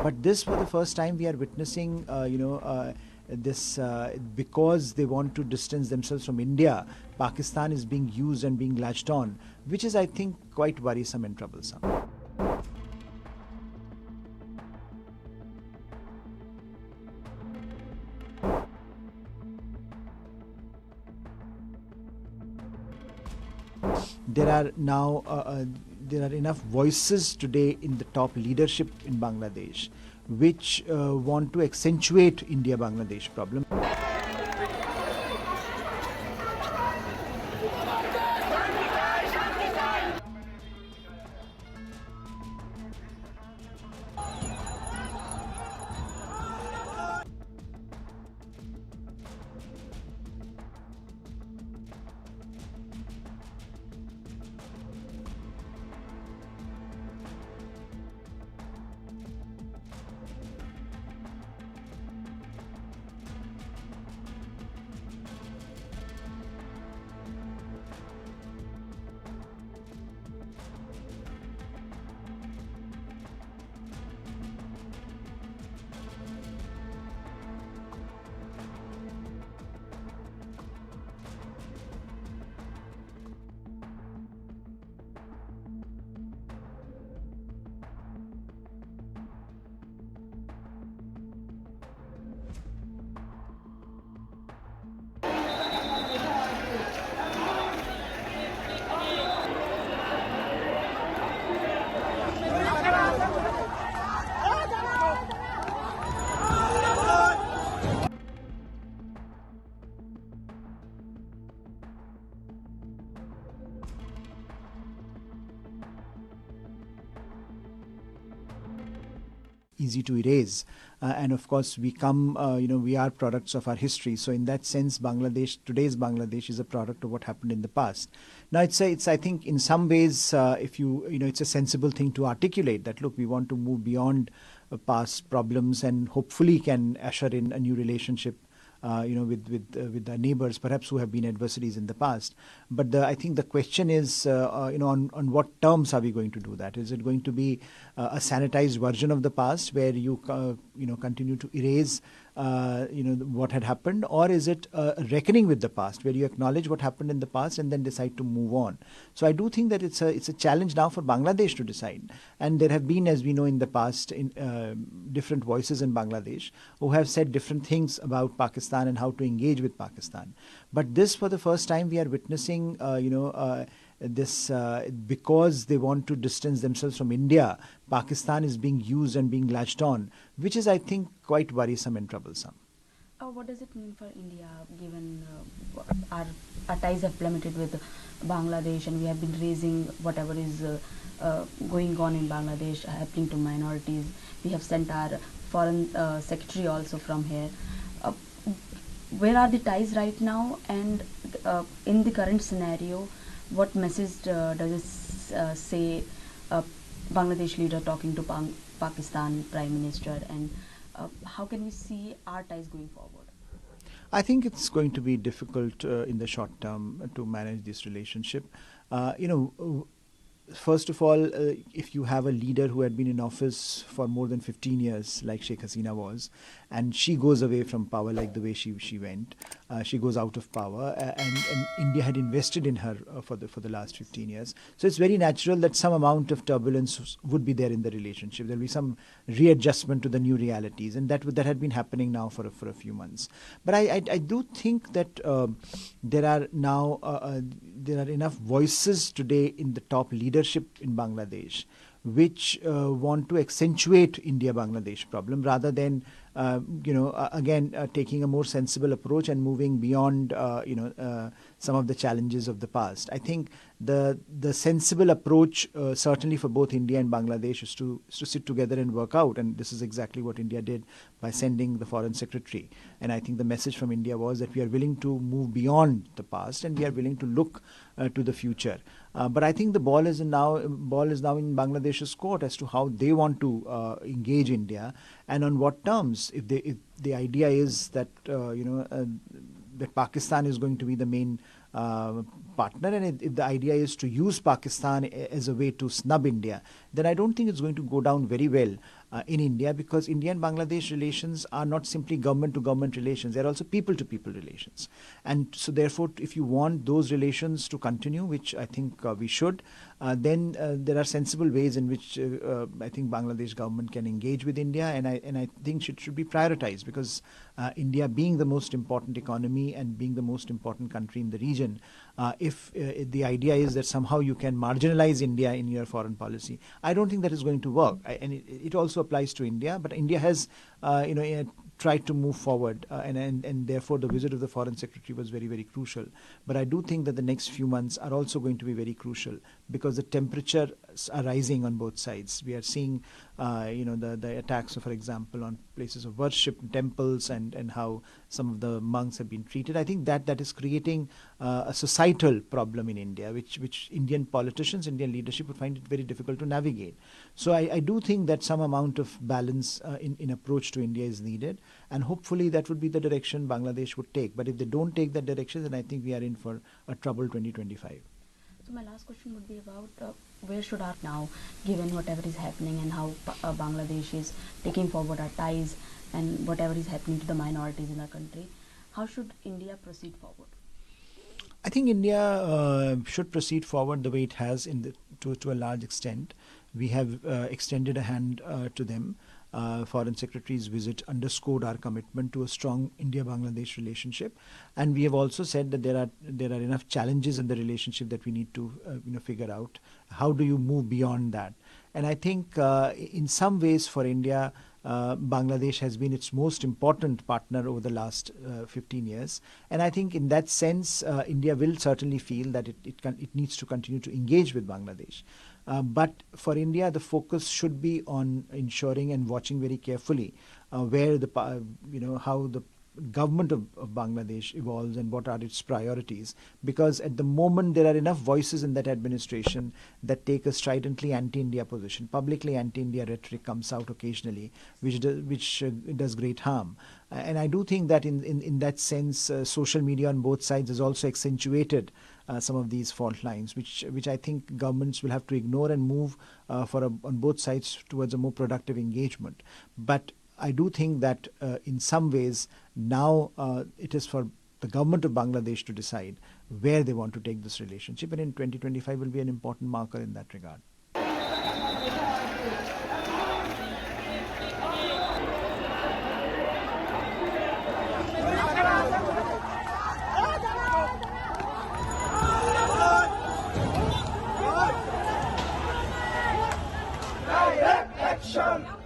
But this, for the first time, we are witnessing, this because they want to distance themselves from India, Pakistan is being used and being latched on, which is, I think, quite worrisome and troublesome. There are now there are enough voices today in the top leadership in Bangladesh which want to accentuate India-Bangladesh problem. Easy to erase, and of course we come we are products of our history, so in that sense today's Bangladesh is a product of what happened in the past. Now it's I think in some ways if it's a sensible thing to articulate that, look, we want to move beyond past problems and hopefully can usher in a new relationship with our neighbors, perhaps who have been adversaries in the past. But I think the question is, on what terms are we going to do that? Is it going to be a sanitized version of the past where you continue to erase what had happened, or is it a reckoning with the past where you acknowledge what happened in the past and then decide to move on? So I do think that it's a challenge now for Bangladesh to decide. And there have been, as we know, in the past, different voices in Bangladesh who have said different things about Pakistan and how to engage with Pakistan. But this, for the first time, we are witnessing, this because they want to distance themselves from India, Pakistan is being used and being latched on, which is, I think, quite worrisome and troublesome. What does it mean for India, given our ties have plummeted with Bangladesh, and we have been raising whatever is going on in Bangladesh, happening to minorities? We have sent our foreign secretary also from here. Where are the ties right now? And in the current scenario, what message does it say Bangladesh leader talking to Pakistan Prime Minister, and how can we see our ties going forward? I think it's going to be difficult in the short term to manage this relationship. First of all, if you have a leader who had been in office for more than 15 years, like Sheikh Hasina was, and she goes away from power like the way she went, she goes out of power, and India had invested in her for the last 15 years. So it's very natural that some amount of turbulence would be there in the relationship. There'll be some readjustment to the new realities, and that had been happening now for a few months. But I do think that there are now there are enough voices today in the top leadership in Bangladesh which want to accentuate India-Bangladesh problem rather than taking a more sensible approach and moving beyond some of the challenges of the past. I think the sensible approach certainly for both India and Bangladesh is to sit together and work out, and this is exactly what India did by sending the foreign secretary. And I think the message from India was that we are willing to move beyond the past and we are willing to look to the future. But I think the ball is now in Bangladesh's court as to how they want to engage India and on what terms. If the idea is that that Pakistan is going to be the main partner, and if the idea is to use Pakistan as a way to snub India, then I don't think it's going to go down very well in India, because India and Bangladesh relations are not simply government-to-government relations, they're also people-to-people relations. And so therefore, if you want those relations to continue, which I think we should, then there are sensible ways in which I think Bangladesh government can engage with India, and I think it should be prioritized, because India being the most important economy and being the most important country in the region, if the idea is that somehow you can marginalize India in your foreign policy, I don't think that is going to work. And it also applies to India, but India has tried to move forward, and therefore the visit of the foreign secretary was very, very crucial. But I do think that the next few months are also going to be very crucial, because the temperatures are rising on both sides. We are seeing the attacks, for example, on places of worship, temples, and how some of the monks have been treated. I think that is creating a societal problem in India, which Indian politicians, Indian leadership would find it very difficult to navigate. So I do think that some amount of balance in approach to India is needed, and hopefully that would be the direction Bangladesh would take. But if they don't take that direction, then I think we are in for a troubled 2025. So my last question would be about where should our now, given whatever is happening and how Bangladesh is taking forward our ties and whatever is happening to the minorities in our country, how should India proceed forward? I think India should proceed forward the way it has to a large extent. We have extended a hand to them. Foreign Secretary's visit underscored our commitment to a strong India-Bangladesh relationship, and we have also said that there are enough challenges in the relationship that we need to figure out. How do you move beyond that? And I think in some ways for India, Bangladesh has been its most important partner over the last 15 years. And I think in that sense, India will certainly feel that it needs to continue to engage with Bangladesh. But for India, the focus should be on ensuring and watching very carefully where how the government of Bangladesh evolves and what are its priorities, because at the moment there are enough voices in that administration that take a stridently anti-India position. Publicly anti-India rhetoric comes out occasionally, which does great harm. And I do think that in that sense, social media on both sides has also accentuated some of these fault lines, which I think governments will have to ignore and move on both sides towards a more productive engagement. But I do think that in some ways now it is for the government of Bangladesh to decide where they want to take this relationship, and in 2025 will be an important marker in that regard. Direct action!